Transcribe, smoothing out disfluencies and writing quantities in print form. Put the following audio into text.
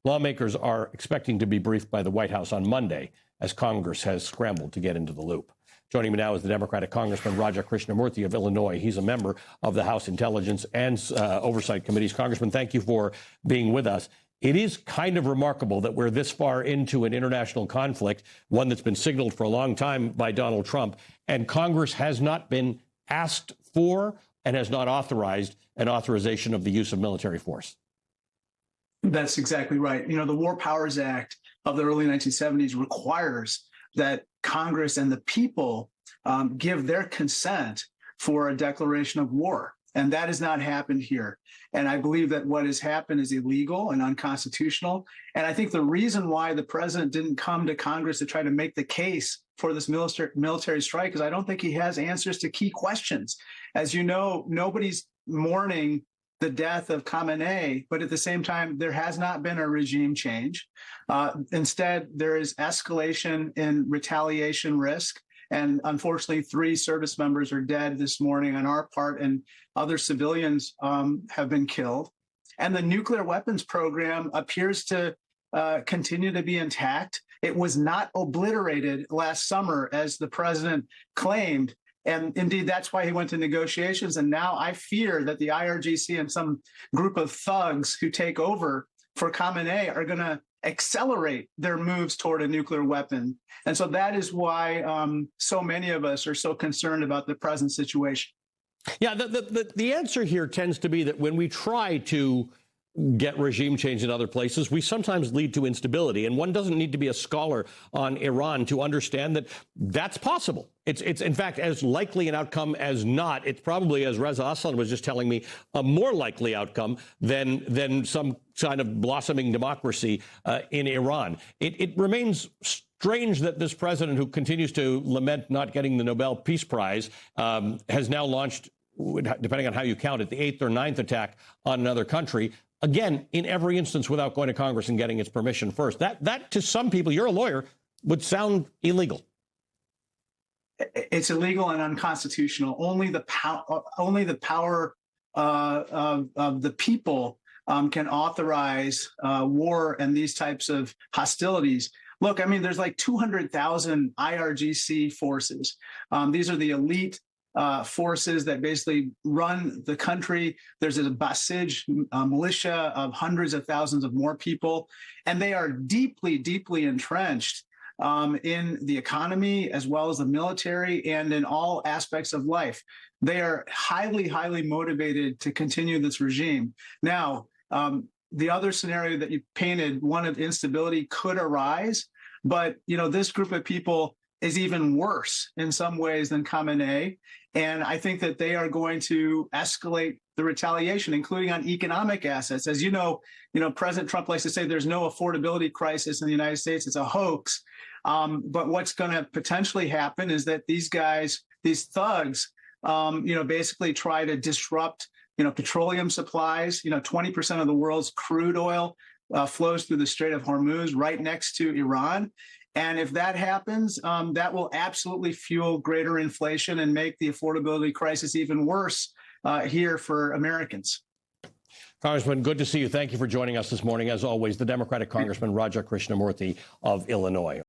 Lawmakers are expecting to be briefed by the White House on Monday as Congress has scrambled to get into the loop. Joining me now is the Democratic Congressman Raja Krishnamoorthi of Illinois. He's a member of the House Intelligence and Oversight Committees. Congressman, thank you for being with us. It is kind of remarkable that we're this far into an international conflict, one that's been signaled for a long time by Donald Trump, and Congress has not been asked for and has not authorized an authorization of the use of military force. That's exactly right. You know, the War Powers Act of the early 1970s requires that Congress and the people give their consent for a declaration of war. And that has not happened here. And I believe that what has happened is illegal and unconstitutional. And I think the reason why the president didn't come to Congress to try to make the case for this military strike is I don't think he has answers to key questions. As you know, nobody's mourning the death of Khamenei, but at the same time, there has not been a regime change. Instead, there is escalation in retaliation risk. And unfortunately, 3 service members are dead this morning on our part, and other civilians have been killed. And the nuclear weapons program appears to continue to be intact. It was not obliterated last summer, as the president claimed. And indeed, that's why he went to negotiations. And now I fear that the IRGC and some group of thugs who take over for Khamenei are going to accelerate their moves toward a nuclear weapon. And so that is why so many of us are so concerned about the present situation. Yeah, the answer here tends to be that when we try to get regime change in other places, we sometimes lead to instability. And one doesn't need to be a scholar on Iran to understand that that's possible. It's in fact, as likely an outcome as not. It's probably, as Reza Aslan was just telling me, a more likely outcome than some kind of blossoming democracy in Iran. It remains strange that this president, who continues to lament not getting the Nobel Peace Prize, has now launched, depending on how you count it, the 8th or 9th attack on another country. Again, in every instance, without going to Congress and getting its permission first. That to some people, you're a lawyer, would sound illegal. It's illegal and unconstitutional. Only the power of the people can authorize war and these types of hostilities. Look, I mean, there's like 200,000 IRGC forces. These are the elite forces that basically run the country. There's a Basij militia of hundreds of thousands of more people, and they are deeply, deeply entrenched in the economy as well as the military and in all aspects of life. They are highly, highly motivated to continue this regime. Now, the other scenario that you painted, one of instability, could arise, but you know, this group of people is even worse in some ways than Khamenei. And I think that they are going to escalate the retaliation, including on economic assets. As you know, President Trump likes to say there's no affordability crisis in the United States. It's a hoax. But what's going to potentially happen is that these guys, these thugs, basically try to disrupt, petroleum supplies. 20% of the world's crude oil flows through the Strait of Hormuz right next to Iran. And if that happens, that will absolutely fuel greater inflation and make the affordability crisis even worse here for Americans. Congressman, good to see you. Thank you for joining us this morning. As always, the Democratic Congressman Raja Krishnamoorthi of Illinois.